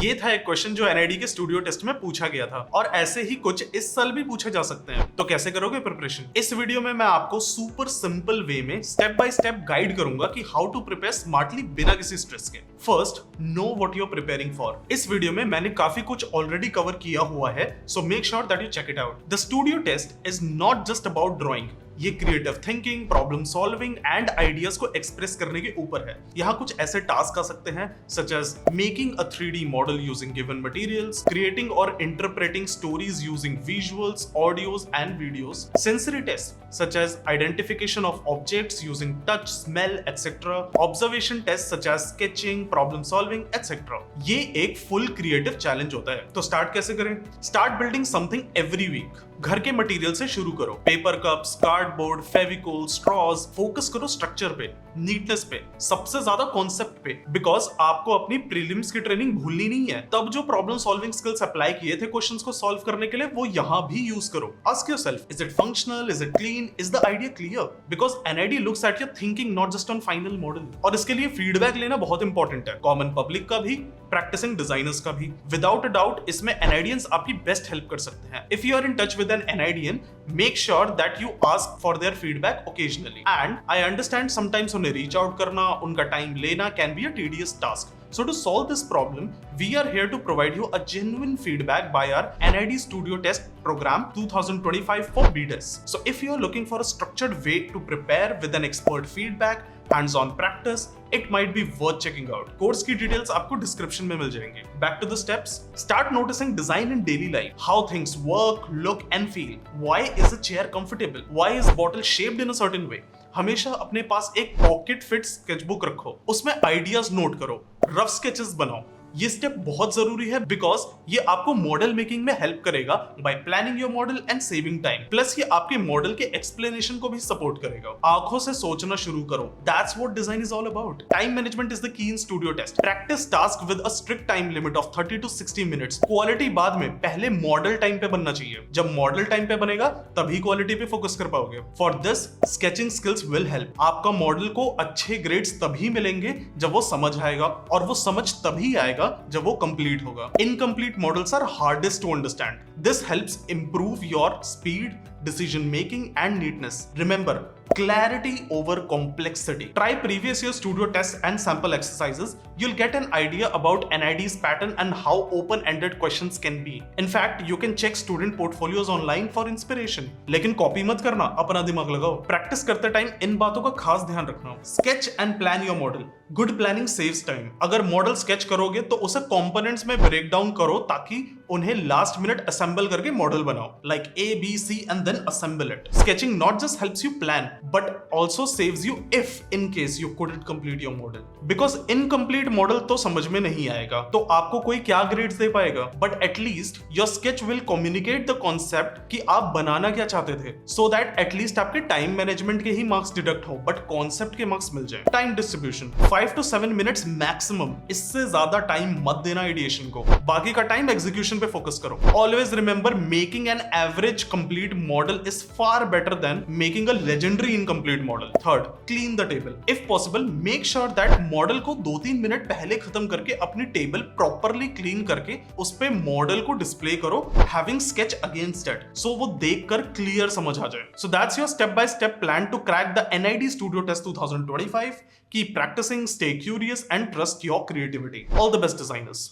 ये था एक क्वेश्चन जो एनआईडी के स्टूडियो टेस्ट में पूछा गया था और ऐसे ही कुछ इस साल भी पूछे जा सकते हैं। तो कैसे करोगे प्रिपरेशन? इस वीडियो में मैं आपको सुपर सिंपल वे में स्टेप बाय स्टेप गाइड करूंगा कि हाउ टू प्रिपेयर स्मार्टली बिना किसी स्ट्रेस के। First, know what you are preparing for. इस वीडियो में मैंने काफी कुछ ऑलरेडी कवर किया हुआ है, so make sure that you check it out. The studio test is not just about drawing. ये creative thinking, problem solving and ideas को एक्सप्रेस करने के ऊपर है। यहाँ कुछ ऐसे टास्क आ सकते हैं such as making a 3D model using given materials, creating और interpreting stories using visuals, audios and videos, sensory test such as identification of objects using touch, smell etcetera, observation test such as sketching, problem solving etcetera. ये एक full creative challenge होता है। तो start कैसे करें? Start building something every week. घर के material से शुरू करो। Paper cups, cardboard, Fevicol, straws. Focus करो स्ट्रक्चर पे, नीटनेस पे, सबसे ज्यादा कॉन्सेप्ट पे, बिकॉज आपको अपनी प्रीलिम्स की ट्रेनिंग भूलनी नहीं है। तब जो प्रॉब्लम सॉल्विंग स्किल्स अप्लाई किए थे क्वेश्चंस को सॉल्व करने के लिए, वो यहाँ भी यूज करो। Ask yourself, is it functional, is it clean, is the idea clear? Because NID looks at your thinking, not just on final model. और इसके लिए फीडबैक लेना बहुत इंपॉर्टेंट है, कॉमन पब्लिक का भी, प्रैक्टिसिंग डिजाइनर्स का भी। विदाउट अ डाउट इसमें एनआईडियंस आपकी बेस्ट हेल्प कर सकते हैं। If you are in touch with an NIDian, make sure that you ask for their feedback occasionally. And I understand sometimes उन्हें reach out करना, उनका time लेना can be a tedious task. So to solve this problem, we are here to provide you a genuine feedback by our NID Studio Test Program 2025 for BDES. So if you are looking for a structured way to prepare with an expert feedback, hands-on practice, it might be worth checking out. Course की details आपको description में मिल जाएंगे। Back to the steps. Start noticing design in daily life. How things work, look and feel. Why is a chair comfortable? Why is bottle shaped in a certain way? हमेशा अपने पास एक pocket fit sketchbook रखो, उसमें ideas note करो, rough sketches बनाओ। ये step बहुत जरूरी है बिकॉज ये आपको मॉडल मेकिंग में हेल्प करेगा bye planning your model and saving time. Plus ये आपके मॉडल के एक्सप्लेनेशन को भी सपोर्ट करेगा। आंखों से सोचना शुरू करो। That's what design is all about. Time management is the key in studio test. Practice task with a strict time limit of 30 to 60 minutes. Quality बाद में, पहले मॉडल टाइम पे बनना चाहिए। जब मॉडल टाइम पे बनेगा तभी क्वालिटी पे फोकस कर पाओगे। For this sketching skills will help. आपका मॉडल को अच्छे ग्रेड्स तभी मिलेंगे जब वो समझ आएगा, और वो समझ तभी आएगा जब वो कंप्लीट होगा। Incomplete models are hardest to understand. This helps improve your speed, decision making and neatness. Remember, clarity over complexity. Try previous year studio tests and sample exercises. You'll get an idea about NID's pattern and how open-ended questions can be. In fact, you can check student portfolios online for inspiration. लेकिन copy मत करना, अपना दिमाग लगाओ। Practice करते time in बातों का खास ध्यान रखना। Sketch and plan your model. Good planning saves time. अगर मॉडल स्केच करोगे तो उसे कंपोनेंट्स में ब्रेक डाउन करो ताकि उन्हें लास्ट मिनट असेंबल करके मॉडल बनाओ, like A, B, C and then assemble it. Sketching not just helps you plan, but also saves you if in case you couldn't complete your model. Because incomplete model तो समझ में नहीं आएगा, तो आपको कोई क्या ग्रेड्स दे पाएगा? But at least your sketch will communicate the concept कि आप बनाना क्या चाहते थे, so that at least आपके टाइम मैनेजमेंट के ही मार्क्स डिडक्ट हो, बट कॉन्सेप्ट के मार्क्स मिल जाए। Time distribution 5 to 7 minutes maximum, इससे ज्यादा टाइम मत देना आइडिएशन को। बाकी का टाइम एग्जीक्यूशन पे फोकस करो। Always remember, making an average complete model is far better than making a legendary incomplete model. Third, clean the table. If possible, make sure that model को 2-3 minute पहले खत्म करके अपनी टेबल प्रॉपरली क्लीन करके उस पे model को display करो, having sketch against it, so वो देखकर क्लियर समझ आ जाए। So that's your step by step plan to crack the NID Studio Test 2025. Keep practicing, stay curious and trust your creativity. All the best, designers.